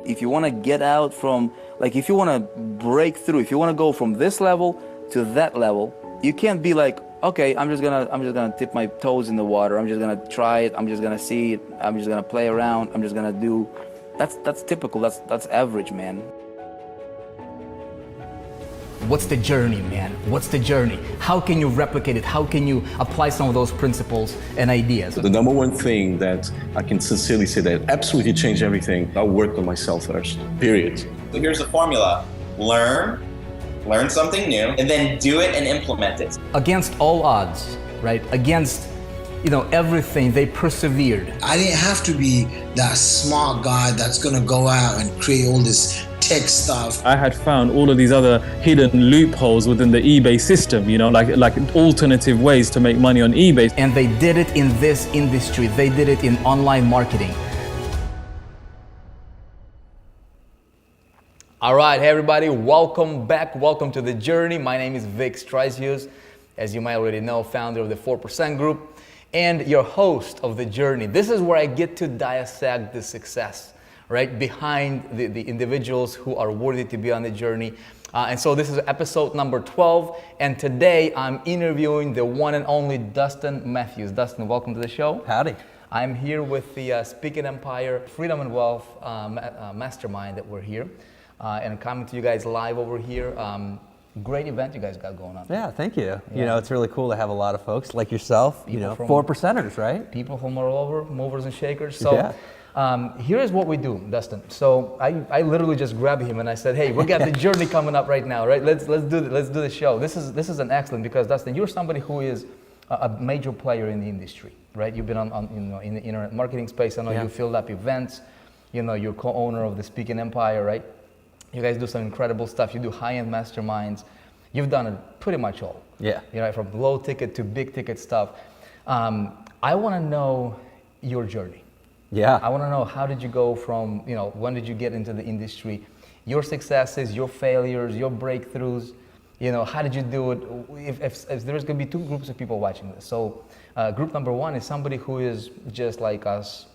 If you want to get out from, like, if you want to break through, if you want to go from this level to that level, you can't be like, okay, I'm just gonna dip my toes in the water. I'm just gonna try it. I'm just gonna see it. I'm just gonna play around. I'm just gonna do. That's typical. That's average, man. What's the journey, man? What's the journey? How can you replicate it? How can you apply some of those principles and ideas? The number one thing that I can sincerely say that absolutely changed everything, I worked on myself first, period. So here's the formula. Learn something new, and then do it and implement it. Against all odds, right? Against, everything, they persevered. I didn't have to be that smart guy that's gonna go out and create all this tech stuff. I had found all of these other hidden loopholes within the eBay system, like alternative ways to make money on eBay. And they did it in this industry. They did it in online marketing. All right, hey everybody, welcome back. Welcome to The Journey. My name is Vic Straisius, as you might already know, founder of the 4% Group and your host of The Journey. This is where I get to dissect the success, right, behind the individuals who are worthy to be on the journey. And so this is episode number 12, and today I'm interviewing the one and only Dustin Mathews. Dustin, welcome to the show. Howdy. I'm here with the Speaking Empire Freedom and Wealth Mastermind that we're here. And I'm coming to you guys live over here. Great event you guys got going on. Yeah, thank you. Yeah. It's really cool to have a lot of folks like yourself, People from- 4%ers, right? People from all over, movers and shakers. So Yeah. Here's what we do, Dustin. So I literally just grabbed him and I said, hey, we got the journey coming up right now, right? Let's do the show. This is an excellent, because Dustin, you're somebody who is a major player in the industry, right? You've been on in the internet marketing space. I know you filled up events. You're co-owner of the Speaking Empire, right? You guys do some incredible stuff. You do high-end masterminds. You've done it pretty much all. Yeah. From low ticket to big ticket stuff. I want to know your journey. Yeah. I want to know, how did you go from, when did you get into the industry? Your successes, your failures, your breakthroughs. How did you do it? If there's going to be two groups of people watching this. So group number one is somebody who is just like us,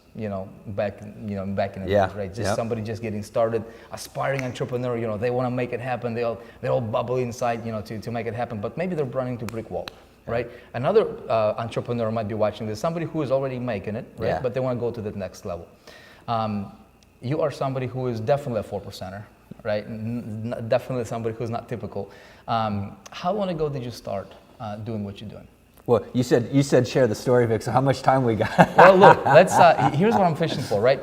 back in the days, right? Just somebody just getting started, aspiring entrepreneur. They want to make it happen. They're all bubbly inside, to make it happen. But maybe they're running to brick wall, right? Another entrepreneur might be watching this. Somebody who is already making it, right? Yeah. But they want to go to the next level. You are somebody who is definitely a 4%er, right? Definitely somebody who's not typical. How long ago did you start doing what you're doing? Well, you said share the story, Vic, so how much time we got? Well, look, here's what I'm fishing for, right?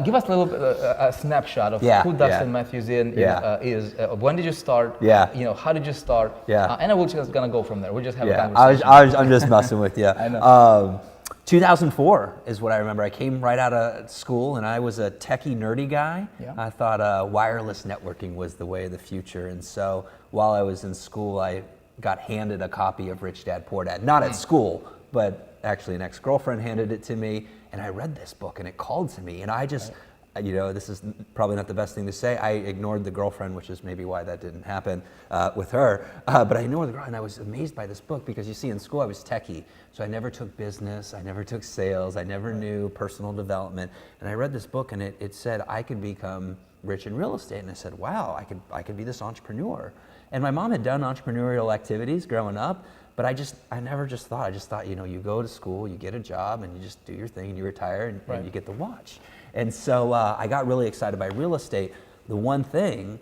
Give us a little a snapshot of who Dustin Mathews is. When did you start? Yeah. How did you start? Yeah. And we're just gonna go from there. We'll just have a conversation. I'm just messing with you. I know. 2004 is what I remember. I came right out of school, and I was a techie, nerdy guy. Yeah. I thought wireless networking was the way of the future, and so while I was in school, I got handed a copy of Rich Dad Poor Dad. Not at school, but actually an ex-girlfriend handed it to me, and I read this book, and it called to me, and I just, this is probably not the best thing to say. I ignored the girlfriend, which is maybe why that didn't happen with her, but I ignored the girl, and I was amazed by this book, because you see, in school I was techie, so I never took business, I never took sales, I never knew personal development, and I read this book, and it said I could become rich in real estate, and I said, wow, I could be this entrepreneur. And my mom had done entrepreneurial activities growing up, but I never just thought. I just thought, you go to school, you get a job, and you just do your thing, and you retire, and you get the watch. And so I got really excited by real estate. The one thing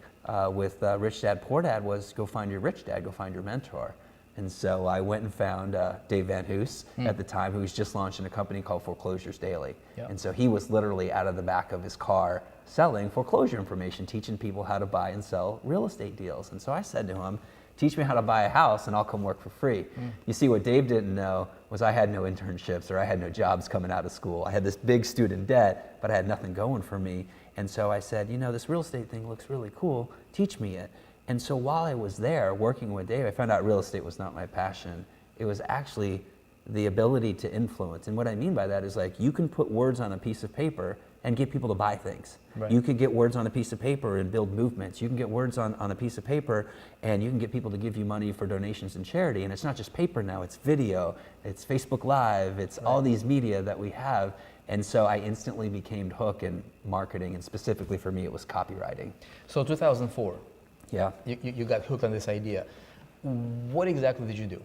with Rich Dad Poor Dad was go find your rich dad, go find your mentor. And so I went and found Dave Van Hoos at the time, who was just launching a company called Foreclosures Daily. Yep. And so he was literally out of the back of his car selling foreclosure information, teaching people how to buy and sell real estate deals. And so I said to him, teach me how to buy a house and I'll come work for free. You see, what Dave didn't know was I had no internships, or I had no jobs coming out of school. I had this big student debt, but I had nothing going for me. And so I said, this real estate thing looks really cool, teach me it. And so while I was there working with Dave, I found out real estate was not my passion. It was actually the ability to influence. And what I mean by that is, like, you can put words on a piece of paper and get people to buy things. Right. You could get words on a piece of paper and build movements. You can get words on a piece of paper and you can get people to give you money for donations and charity. And it's not just paper now, it's video, it's Facebook Live, it's all these media that we have. And so I instantly became hooked in marketing, and specifically for me, it was copywriting. So 2004, Yeah. you got hooked on this idea. What exactly did you do?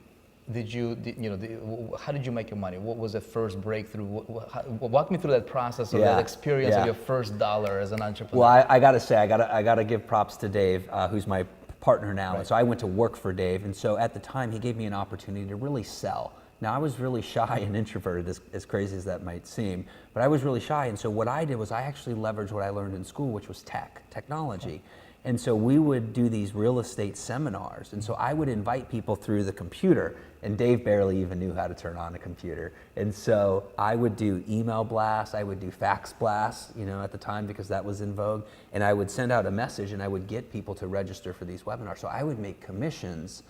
How did you make your money? What was the first breakthrough? Walk me through that process of that experience of your first dollar as an entrepreneur. Well, I gotta say, I gotta give props to Dave, who's my partner now. And so I went to work for Dave, and so at the time he gave me an opportunity to really sell. Now I was really shy and introverted, as crazy as that might seem, but I was really shy. And so what I did was I actually leveraged what I learned in school, which was technology. And so we would do these real estate seminars. And so I would invite people through the computer, and Dave barely even knew how to turn on a computer. And so I would do email blasts, I would do fax blasts, at the time, because that was in vogue. And I would send out a message, and I would get people to register for these webinars. So I would make commissions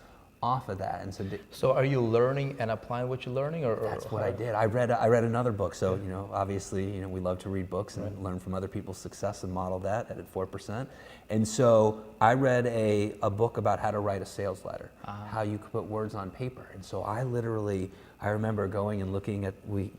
off of that. And so are you learning and applying what you're learning, or that's what I did. I read another book. So obviously we love to read books and learn from other people's success and model that at 4%. And so I read a book about how to write a sales letter, how you could put words on paper. And so I remember going and looking at,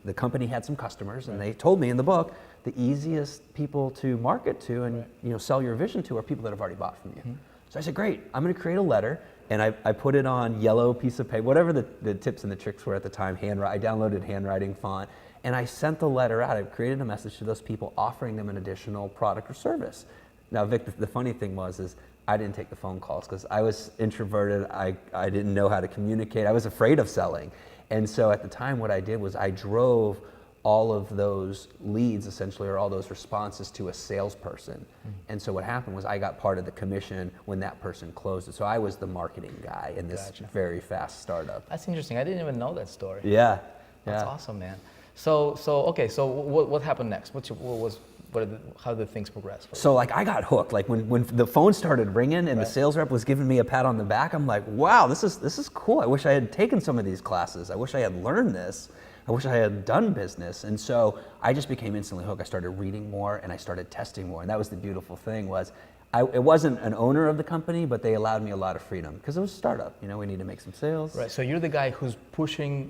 the company had some customers, and they told me in the book, the easiest people to market to and sell your vision to are people that have already bought from you. So I said, great, I'm going to create a letter. And I put it on yellow piece of paper, whatever the tips and the tricks were at the time. I downloaded handwriting font, and I sent the letter out. I created a message to those people offering them an additional product or service. Now, Vic, the funny thing is I didn't take the phone calls because I was introverted. I didn't know how to communicate. I was afraid of selling. And so at the time, what I did was I drove all of those leads, essentially, or all those responses to a salesperson. And so what happened was I got part of the commission when that person closed it. So I was the marketing guy in this very fast startup. That's interesting. I didn't even know that story. Yeah. That's awesome, man. So what happened next? How did things progress? So I got hooked. When the phone started ringing and the sales rep was giving me a pat on the back, I'm like, wow, this is cool. I wish I had taken some of these classes. I wish I had learned this. I wish I had done business. And so I just became instantly hooked. I started reading more and I started testing more. And that was the beautiful thing was it wasn't an owner of the company, but they allowed me a lot of freedom because it was a startup. We need to make some sales. Right. So you're the guy who's pushing,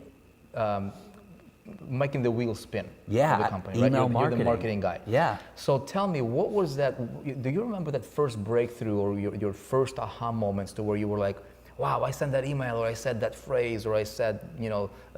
making the wheels spin. Yeah. For the company, email right? marketing. You're the marketing guy. Yeah. So tell me, what was that? Do you remember that first breakthrough or your first aha moments to where you were like, wow, I sent that email, or I said that phrase, or I said,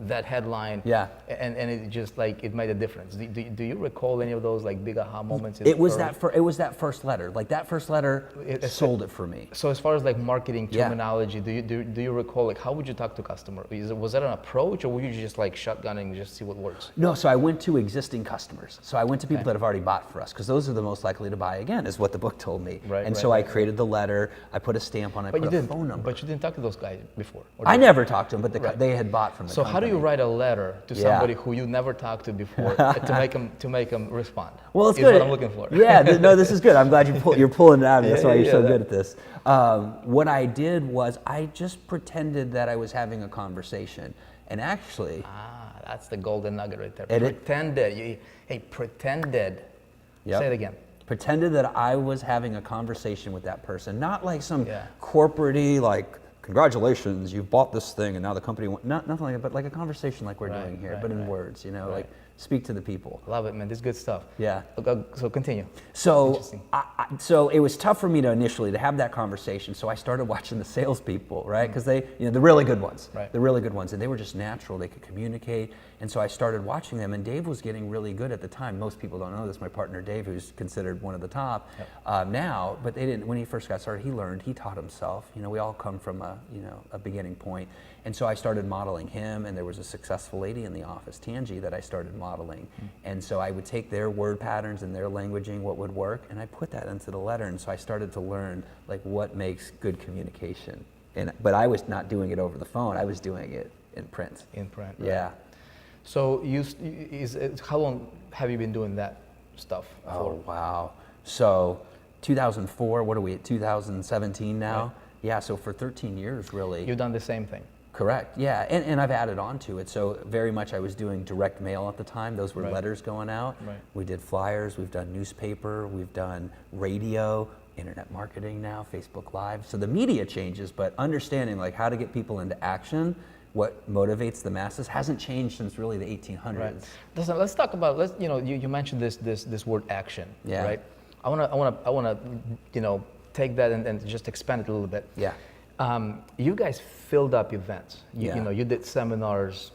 that headline. Yeah. And it just it made a difference. Do you recall any of those big aha moments? It was that first letter. That first letter sold it for me. So as far as marketing terminology, do you recall how would you talk to customer? Was that an approach, or were you just shotgunning and just see what works? No, so I went to existing customers. So I went to people that have already bought for us because those are the most likely to buy again, is what the book told me. Right. And so I created the letter. I put a stamp on it. I put a phone number. But you didn't talk to those guys before. I never talked to them, but they had bought from the So company. how do you write a letter to somebody who you never talked to before to make them respond? Well, it's is good. What I'm looking for. Yeah, no, this is good. I'm glad you're pulling it out of me. That's why you're so good at this. What I did was I just pretended that I was having a conversation, and actually. That's the golden nugget right there. Pretended. Pretended. Yep. Say it again. Pretended that I was having a conversation with that person, not some corporate-y, congratulations, you've bought this thing and now the company, nothing like that, but a conversation like we're doing here, but in words, speak to the people. Love it, man. This is good stuff. Yeah. So continue. So, so it was tough for me to initially to have that conversation. So I started watching the salespeople, right? Because they, the really good ones, the really good ones, and they were just natural. They could communicate, and so I started watching them. And Dave was getting really good at the time. Most people don't know this. My partner Dave, who's considered one of the top now, but they didn't. When he first got started, he learned. He taught himself. We all come from a beginning point. And so I started modeling him, and there was a successful lady in the office, Tangi, that I started modeling. And so I would take their word patterns and their languaging, what would work, and I put that into the letter. And so I started to learn what makes good communication. But I was not doing it over the phone. I was doing it in print. In print. Yeah. So how long have you been doing that stuff for? Oh, wow. So 2004, what are we at, 2017 now? Right. Yeah, so for 13 years, really. You've done the same thing. Correct, yeah, and I've added on to it. So very much I was doing direct mail at the time. Those were letters going out. Right. We did flyers, we've done newspaper, we've done radio, internet marketing now, Facebook Live. So the media changes, but understanding how to get people into action what motivates the masses hasn't changed since really the 1800s. Right. Listen, let's talk about, you mentioned this word action, Yeah. right? I wanna take that and just expand it a little bit. Yeah. You guys filled up events. You did seminars.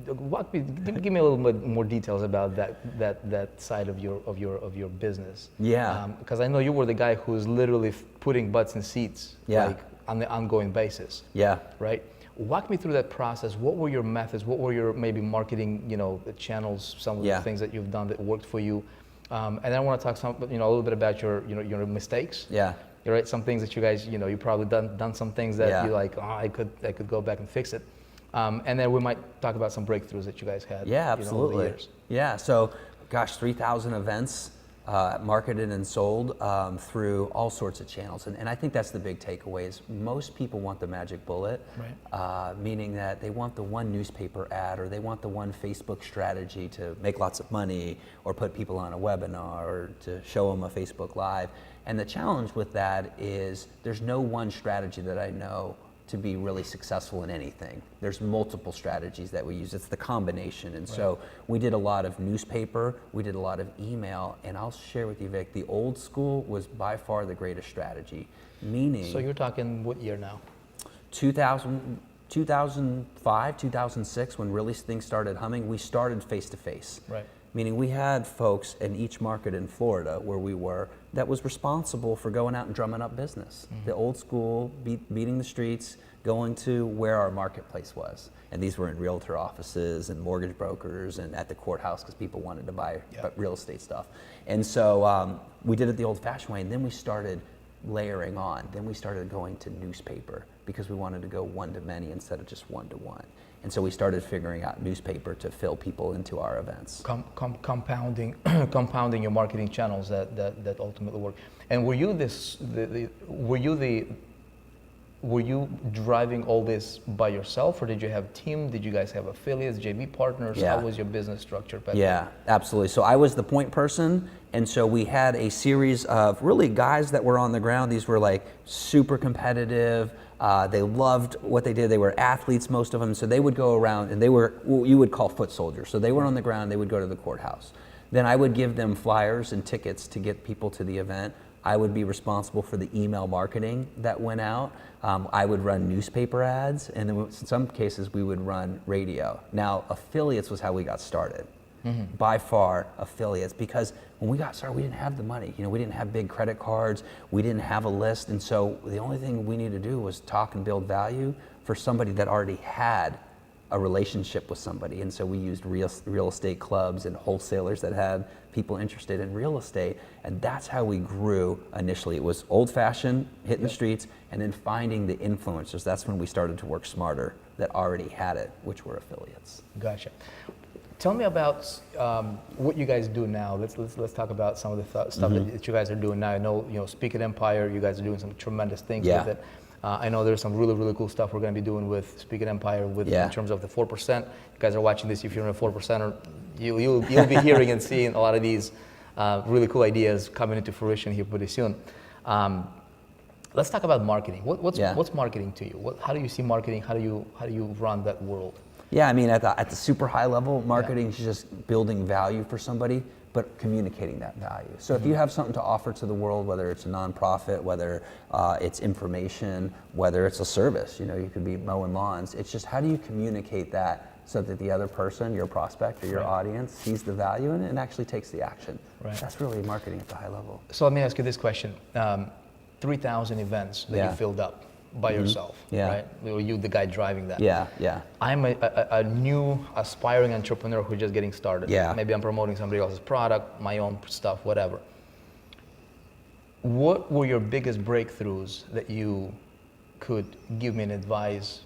Give me a little bit more details about that side of your business. Yeah. Because I know you were the guy who's literally putting butts in seats, like on the ongoing basis. Yeah. Right. Walk me through that process. What were your methods? What were your maybe marketing, channels? Some of the things that you've done that worked for you. And then I want to talk a little bit about your mistakes. Yeah. Right. Some things that you guys, you probably done some things that you're like, I could go back and fix it. And then we might talk about some breakthroughs that you guys had. Yeah, absolutely. Over the years. Yeah. So, gosh, 3,000 events marketed and sold through all sorts of channels. And I think that's the big takeaway is most people want the magic bullet, meaning that they want the one newspaper ad or they want the one Facebook strategy to make lots of money or put people on a webinar or to show them a Facebook Live. And the challenge with that is there's no one strategy that I know to be really successful in anything. There's multiple strategies that we use. It's the combination. And so we did a lot of newspaper, we did a lot of email, and I'll share with you, Vic, the old school was by far the greatest strategy, meaning... So you're talking what year now? 2005, 2006, when really things started humming, we started face-to-face. Right. Meaning we had folks in each market in Florida where we were that was responsible for going out and drumming up business. The old school, beating the streets, going to where our marketplace was. And these were in realtor offices and mortgage brokers and at the courthouse because people wanted to buy real estate stuff. And so we did it the old fashioned way, and then we started layering on. Then we started going to newspaper because we wanted to go one to many instead of just one to one. And so we started figuring out newspaper to fill people into our events. Compounding your marketing channels that ultimately work. And were you were you driving all this by yourself, or did you have a team? Did you guys have affiliates, JV partners? Yeah. How was your business structure? Yeah, absolutely. So I was the point person, and so we had a series of really guys that were on the ground. These were like super competitive. They loved what they did. They were athletes, most of them. So they would go around, and they were what you would call foot soldiers. So they were on the ground. They would go to the courthouse. Then I would give them flyers and tickets to get people to the event. I would be responsible for the email marketing that went out. I would run newspaper ads, and then in some cases we would run radio. Now, affiliates was how we got started. By far, affiliates, because when we got started, we didn't have the money. We didn't have big credit cards. We didn't have a list, and so the only thing we needed to do was talk and build value for somebody that already had a relationship with somebody. And so we used real estate clubs and wholesalers that had people interested in real estate, and that's how we grew initially. It was old-fashioned, hitting the streets, and then finding the influencers. That's when we started to work smarter that already had it, which were affiliates. Gotcha. Tell me about what you guys do now. Let's talk about some of the stuff that you guys are doing now. I know, Speak at Empire, you guys are doing some tremendous things with it. I know there's some really cool stuff we're going to be doing with Speak at Empire in terms of the 4%. You guys are watching this. If you're in a 4%er, you'll be hearing and seeing a lot of these really cool ideas coming into fruition here pretty soon. Let's talk about marketing. What's marketing to you? How do you see marketing? How do you run that world? Yeah, I mean, at the super high level, marketing is just building value for somebody, but communicating that value. So if you have something to offer to the world, whether it's a nonprofit, whether it's information, whether it's a service, you could be mowing lawns. It's just how do you communicate that so that the other person, your prospect or your audience, sees the value in it and actually takes the action. Right. That's really marketing at the high level. So let me ask you this question. 3,000 events that you filled up by yourself, right? Or you, the guy driving that. Yeah. I'm a new aspiring entrepreneur who's just getting started. Yeah. Maybe I'm promoting somebody else's product, my own stuff, whatever. What were your biggest breakthroughs that you could give me an advice,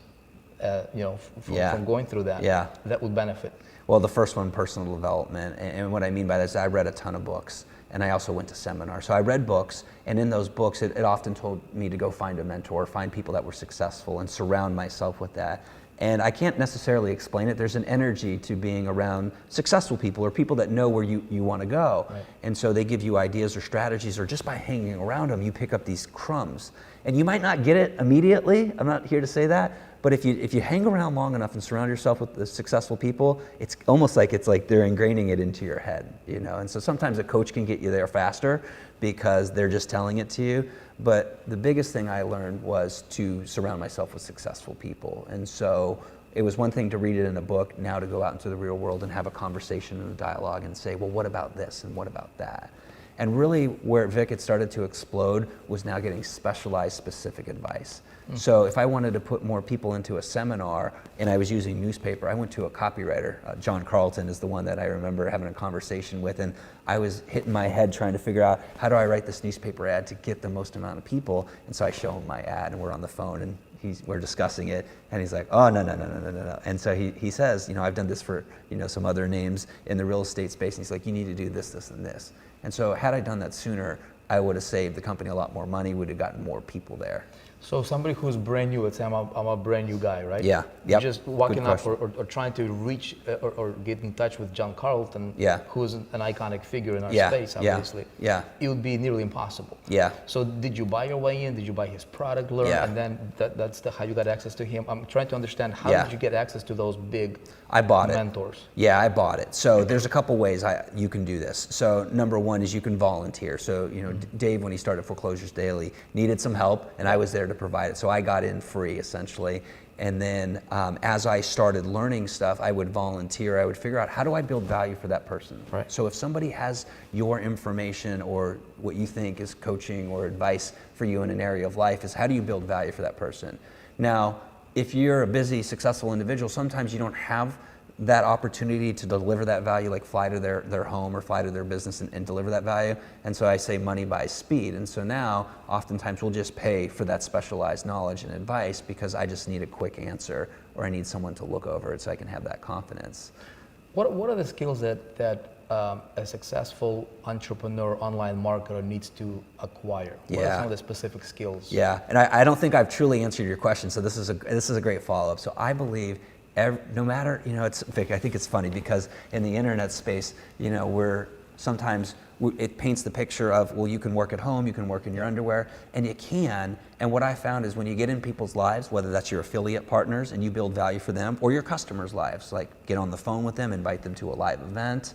from going through that? That would benefit. Well, the first one, personal development, and what I mean by that is I read a ton of books. And I also went to seminars. So I read books, and in those books, it often told me to go find a mentor, find people that were successful, and surround myself with that. And I can't necessarily explain it. There's an energy to being around successful people or people that know where you want to go. Right. And so they give you ideas or strategies, or just by hanging around them, you pick up these crumbs. And you might not get it immediately. I'm not here to say that, But if you hang around long enough and surround yourself with the successful people, it's almost like they're ingraining it into your head, you know. And so sometimes a coach can get you there faster because they're just telling it to you. But the biggest thing I learned was to surround myself with successful people. And so it was one thing to read it in a book, now to go out into the real world and have a conversation and a dialogue and say, well, what about this and what about that? And really where Vic had started to explode was now getting specialized, specific advice. So if I wanted to put more people into a seminar and I was using newspaper, I went to a copywriter. John Carlton is the one that I remember having a conversation with, and I was hitting my head trying to figure out, how do I write this newspaper ad to get the most amount of people? And so I show him my ad and we're on the phone and we're discussing it, and he's like, oh, no. And so he says, you know, I've done this for, you know, some other names in the real estate space, and he's like, you need to do this, this, and this. And so had I done that sooner, I would have saved the company a lot more money, would have gotten more people there. So somebody who's brand new, let's say I'm a brand new guy, right? Yeah. You're Yep. just walking Good up question. or trying to reach or get in touch with John Carlton, Yeah. who's an iconic figure in our Yeah, space, yeah, obviously. yeah. It would be nearly impossible. Yeah. So did you buy your way in? Did you buy his product, learn, Yeah. and then that's how you got access to him? I'm trying to understand, how Yeah. did you get access to those big I bought it. mentors? Yeah, I bought it. So there's a couple ways you can do this. So number one is you can volunteer. So, you know, Dave, when he started Foreclosures Daily, needed some help, and I was there to provide it. So I got in free, essentially. And then as I started learning stuff, I would volunteer. I would figure out, how do I build value for that person? Right. So if somebody has your information or what you think is coaching or advice for you in an area of life, is how do you build value for that person? Now, if you're a busy, successful individual, sometimes you don't have that opportunity to deliver that value, like fly to their home or fly to their business and deliver that value. And so I say money buys speed. And so now oftentimes we'll just pay for that specialized knowledge and advice because I just need a quick answer, or I need someone to look over it so I can have that confidence. What are the skills that a successful entrepreneur, online marketer needs to acquire? What are Yeah. some of the specific skills? Yeah, and I don't think I've truly answered your question, so this is a great follow-up. So I believe no matter, you know, Vic, I think it's funny because in the internet space, you know, it paints the picture of, well, you can work at home, you can work in your underwear, and you can. And what I found is when you get in people's lives, whether that's your affiliate partners and you build value for them, or your customers' lives, like get on the phone with them, invite them to a live event,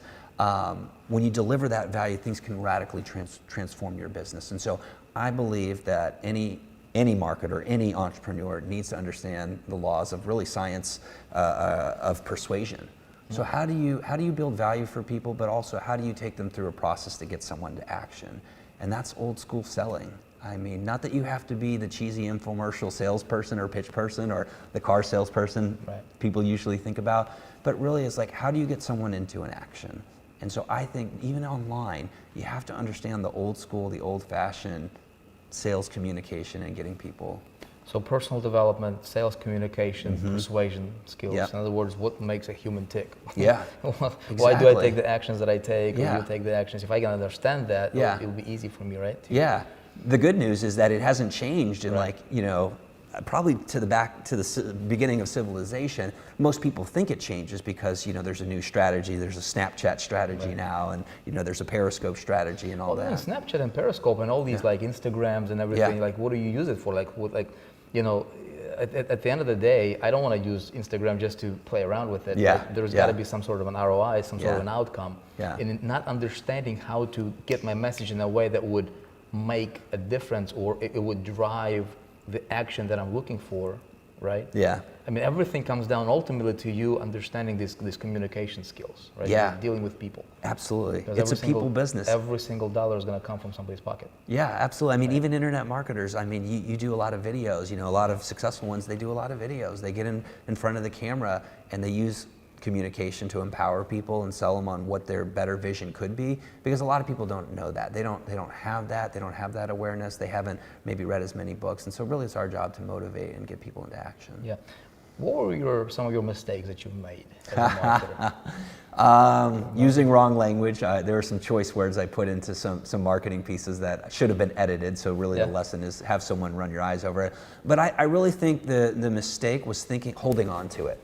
when you deliver that value, things can radically transform your business. And so I believe that any marketer, any entrepreneur needs to understand the laws of really science of persuasion. So how do you build value for people, but also how do you take them through a process to get someone to action? And that's old school selling. I mean, not that you have to be the cheesy infomercial salesperson or pitch person or the car salesperson people usually think about, but really it's like, how do you get someone into an action? And so I think even online, you have to understand the old school, the old fashioned sales communication and getting people. So personal development, sales communication, persuasion skills. Yeah. In other words, what makes a human tick? Yeah. Why do I take the actions that I take? Yeah. Or you take the actions? If I can understand that, Yeah. it'll be easy for me, right? Yeah. The good news is that it hasn't changed in probably to the beginning of civilization. Most people think it changes because, you know, there's a new strategy, there's a Snapchat strategy now, and, you know, there's a Periscope strategy and all that. Snapchat and Periscope and all these like Instagrams and everything, like what do you use it for? You know, at the end of the day, I don't want to use Instagram just to play around with it. Yeah. Like, there's got to be some sort of an ROI, some sort of an outcome. Yeah. And not understanding how to get my message in a way that would make a difference, or it would drive the action that I'm looking for, right? Yeah. I mean, everything comes down ultimately to you understanding these communication skills, right? Yeah. Dealing with people. Absolutely. Because It's a people business. Every single dollar is going to come from somebody's pocket. Yeah, absolutely. I mean, even internet marketers, I mean, you do a lot of videos, you know, a lot of successful ones, they do a lot of videos. They get in front of the camera and they use communication to empower people and sell them on what their better vision could be, because a lot of people don't know that. They don't have that awareness. They haven't maybe read as many books, and so really it's our job to motivate and get people into action. Yeah. What were some of your mistakes that you've made as a marketer? Using wrong language. There were some choice words I put into some marketing pieces that should have been edited, so really the lesson is have someone run your eyes over it. But I really think the mistake was holding on to it.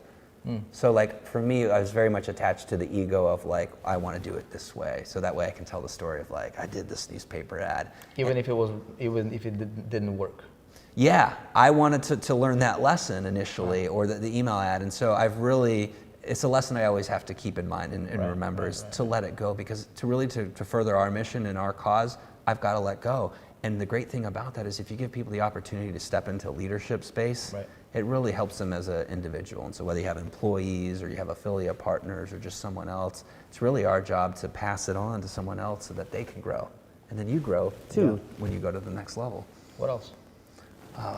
So like for me, I was very much attached to the ego of like, I want to do it this way. So that way I can tell the story of like, I did this newspaper ad. Even if it didn't work. Yeah, I wanted to learn that lesson initially, or the email ad, and so it's a lesson I always have to keep in mind and remember is to let it go, because to further our mission and our cause, I've got to let go. And the great thing about that is if you give people the opportunity to step into leadership space, it really helps them as an individual. And so whether you have employees or you have affiliate partners or just someone else, it's really our job to pass it on to someone else so that they can grow. And then you grow too when you go to the next level. What else?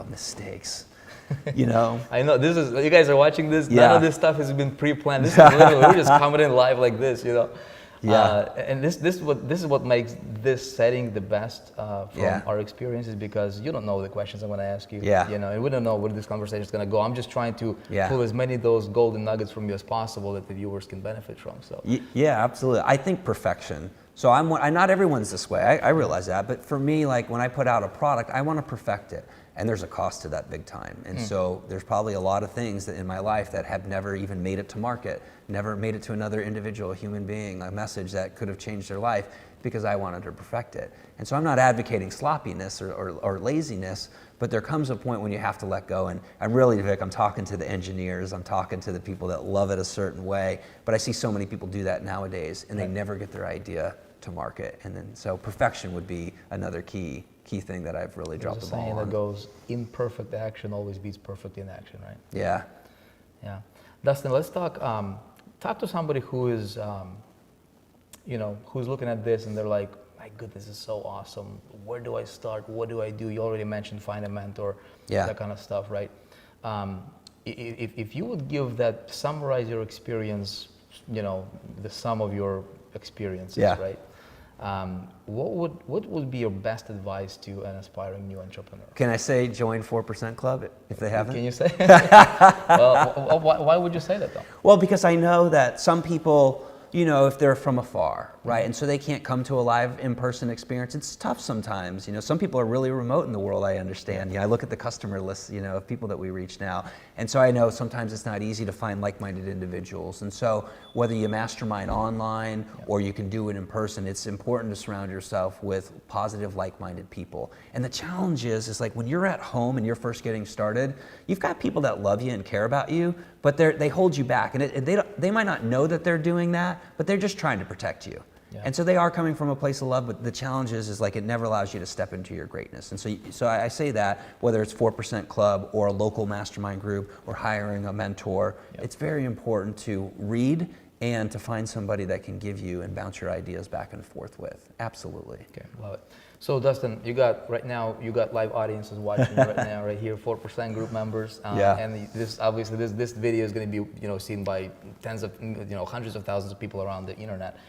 Mistakes. You know, I know this is, you guys are watching this. None of this stuff has been pre-planned. This is literally, we're just commenting live like this, you know. And this is what makes this setting the best from our experiences, because you don't know the questions I'm going to ask you. You know, and we don't know where this conversation is going to go. I'm just trying to pull as many of those golden nuggets from you as possible that the viewers can benefit from. So yeah, absolutely. I think perfection. So not everyone's this way. I realize that, but for me, like when I put out a product, I want to perfect it. And there's a cost to that big time. And so there's probably a lot of things that in my life that have never even made it to market, never made it to another individual, human being, a message that could have changed their life because I wanted to perfect it. And so I'm not advocating sloppiness or laziness, but there comes a point when you have to let go. And I'm really, Vic, I'm talking to the engineers, I'm talking to the people that love it a certain way, but I see so many people do that nowadays and they never get their idea to market. And then so perfection would be another key thing that I've really dropped the ball on. There's a saying that goes, imperfect action always beats perfect inaction, right? Yeah. Yeah. Dustin, let's talk to somebody who is, you know, who's looking at this and they're like, my goodness, this is so awesome. Where do I start? What do I do? You already mentioned find a mentor, that kind of stuff, right? If you would give that, summarize your experience, you know, the sum of your experiences, right? What would be your best advice to an aspiring new entrepreneur? Can I say join 4% Club if they haven't? Can you say? Well, why would you say that though? Well, because I know that some people, you know, if they're from afar, right, and so they can't come to a live in-person experience, it's tough sometimes. You know, some people are really remote in the world, I understand. You know, I look at the customer list, you know, of people that we reach now, and so I know sometimes it's not easy to find like-minded individuals. And so whether you mastermind online or you can do it in person, it's important to surround yourself with positive, like-minded people. And the challenge is like when you're at home and you're first getting started, you've got people that love you and care about you, but they hold you back, and they might not know that they're doing that, but they're just trying to protect you. And so they are coming from a place of love, but the challenge is like it never allows you to step into your greatness. And so I say that whether it's 4% Club or a local mastermind group or hiring a mentor, it's very important to read and to find somebody that can give you and bounce your ideas back and forth with. Absolutely. Okay, love it. So Dustin, you got live audiences watching right now, right here, 4% group members. And this obviously this video is going to be, you know, seen by tens of, you know, hundreds of thousands of people around the internet.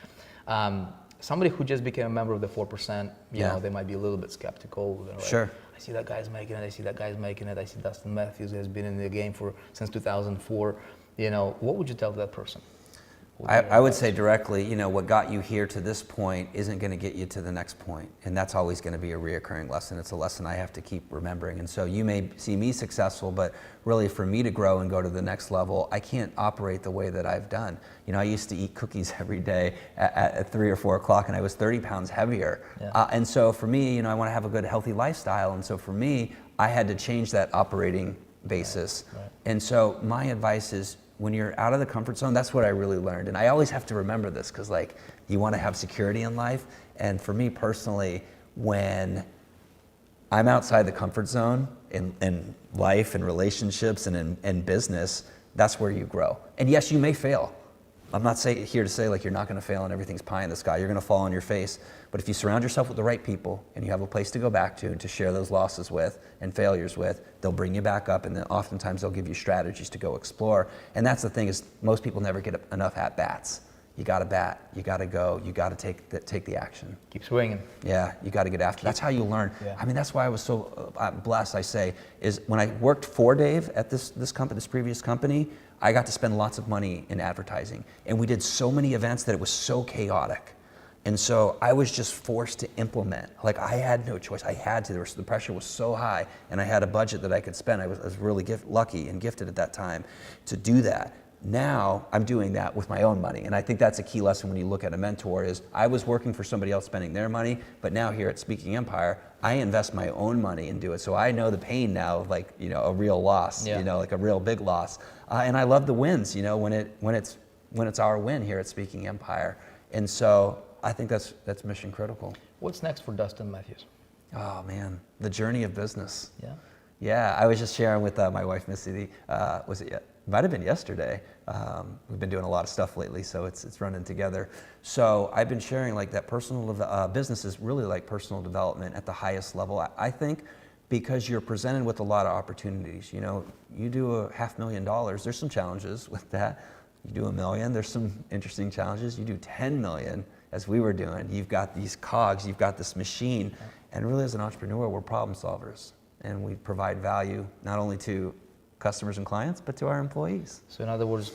Somebody who just became a member of the 4%, you know, they might be a little bit skeptical. Like, sure. I see that guy's making it. I see that guy's making it. I see Dustin Mathews has been in the game since 2004. You know, what would you tell that person? I would say directly, you know, what got you here to this point isn't going to get you to the next point. And that's always going to be a reoccurring lesson. It's a lesson I have to keep remembering. And so you may see me successful, but really for me to grow and go to the next level, I can't operate the way that I've done. You know, I used to eat cookies every day at 3 or 4 o'clock, and I was 30 pounds heavier. And so for me, you know, I want to have a good, healthy lifestyle. And so for me, I had to change that operating basis. And so my advice is, when you're out of the comfort zone, that's what I really learned. And I always have to remember this because, like, you want to have security in life. And for me personally, when I'm outside the comfort zone in life and relationships and in business, that's where you grow. And yes, you may fail. I'm not here to say like you're not going to fail and everything's pie in the sky. You're going to fall on your face. But if you surround yourself with the right people and you have a place to go back to and to share those losses with and failures with, they'll bring you back up, and then oftentimes they'll give you strategies to go explore. And that's the thing, is most people never get enough at-bats. You got to bat, you got to go, you got to take the action. Keep swinging. Yeah, you got to get after. That's how you learn. I mean, that's why I was so blessed, I say, is when I worked for Dave at this previous company, I got to spend lots of money in advertising. And we did so many events that it was so chaotic. And so I was just forced to implement. Like, I had no choice. I had to. The pressure was so high, and I had a budget that I could spend. I was really lucky and gifted at that time to do that. Now I'm doing that with my own money. And I think that's a key lesson when you look at a mentor is I was working for somebody else spending their money, but now here at Speaking Empire, I invest my own money and do it. So I know the pain now of like, you know, a real loss, you know, like a real big loss. And I love the wins, you know, when it's our win here at Speaking Empire. And so I think that's mission critical. What's next for Dustin Mathews? Oh man, the journey of business. Yeah. Yeah, I was just sharing with my wife, Missy, might have been yesterday. We've been doing a lot of stuff lately, so it's running together. So I've been sharing like that personal business is really like personal development at the highest level. I think because you're presented with a lot of opportunities. You know, you do $500,000, there's some challenges with that. You do $1 million, there's some interesting challenges. You do 10 million, as we were doing, you've got these cogs, you've got this machine. And really as an entrepreneur, we're problem solvers. And we provide value not only to customers and clients, but to our employees. So in other words,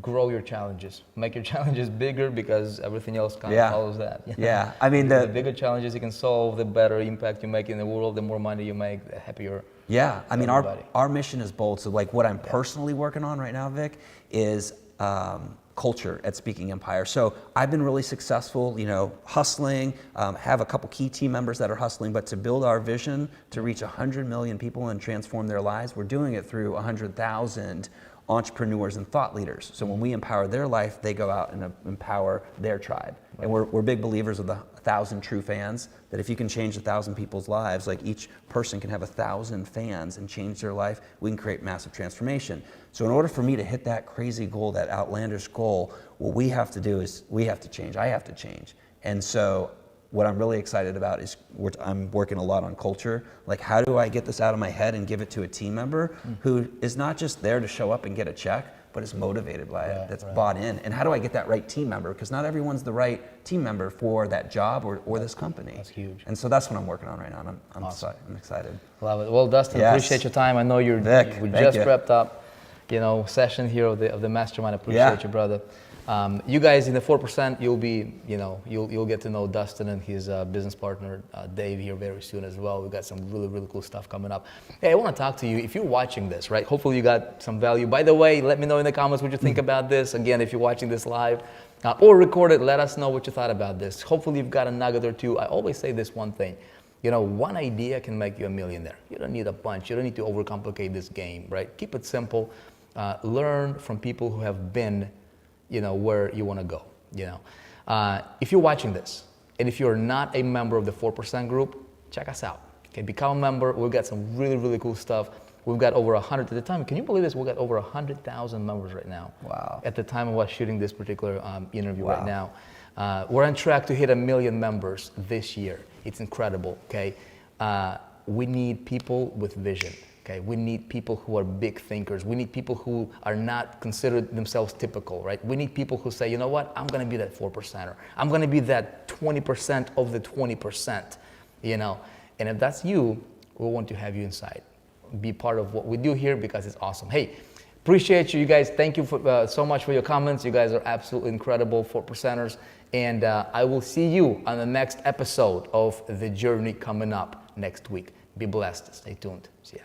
grow your challenges, make your challenges bigger because everything else kind of follows that. You know? Yeah, I mean the bigger challenges you can solve, the better impact you make in the world, the more money you make, the happier. Yeah, I mean everybody. our mission is bold. So like what I'm personally working on right now, Vic, is culture at Speaking Empire. So I've been really successful, you know, hustling, have a couple key team members that are hustling, but to build our vision to reach 100 million people and transform their lives, we're doing it through 100,000 entrepreneurs and thought leaders. So when we empower their life, they go out and empower their tribe. Right. And we're big believers of the 1,000 true fans, that if you can change 1,000 people's lives, like each person can have 1,000 fans and change their life, we can create massive transformation. So in order for me to hit that crazy goal, that outlandish goal, what we have to do is we have to change. I have to change. And so what I'm really excited about is I'm working a lot on culture. Like, how do I get this out of my head and give it to a team member who is not just there to show up and get a check, but is motivated by it, that's bought in. And how do I get that right team member? Because not everyone's the right team member for that job or this company. That's huge. And so that's what I'm working on right now, and I'm Awesome. I'm excited. Love it. Well, Dustin, appreciate your time. I know we just wrapped up, you know, session here of the mastermind. I appreciate you, brother. You guys in the 4%, you'll be, you know, you'll get to know Dustin and his business partner Dave here very soon as well. We've got some really, really cool stuff coming up. Hey, I want to talk to you. If you're watching this, right? Hopefully you got some value. By the way, let me know in the comments what you think about this. Again, if you're watching this live or recorded, let us know what you thought about this. Hopefully you've got a nugget or two. I always say this one thing. You know, one idea can make you a millionaire. You don't need a bunch. You don't need to overcomplicate this game, right? Keep it simple. Learn from people who have been, you know, where you want to go, you know. If you're watching this, and if you're not a member of the 4% group, check us out. Okay, become a member. We've got some really, really cool stuff. We've got over 100 at the time. Can you believe this? We've got over 100,000 members right now. Wow. At the time of us shooting this particular interview right now. We're on track to hit 1 million members this year. It's incredible, okay? We need people with vision. Okay, we need people who are big thinkers. We need people who are not considered themselves typical, right? We need people who say, you know what, I'm gonna be that 4%er. I'm gonna be that 20% of the 20%, you know? And if that's you, we want to have you inside. Be part of what we do here because it's awesome. Hey, appreciate you guys. Thank you for, so much for your comments. You guys are absolutely incredible 4%ers. And I will see you on the next episode of The Journey coming up next week. Be blessed. Stay tuned. See ya.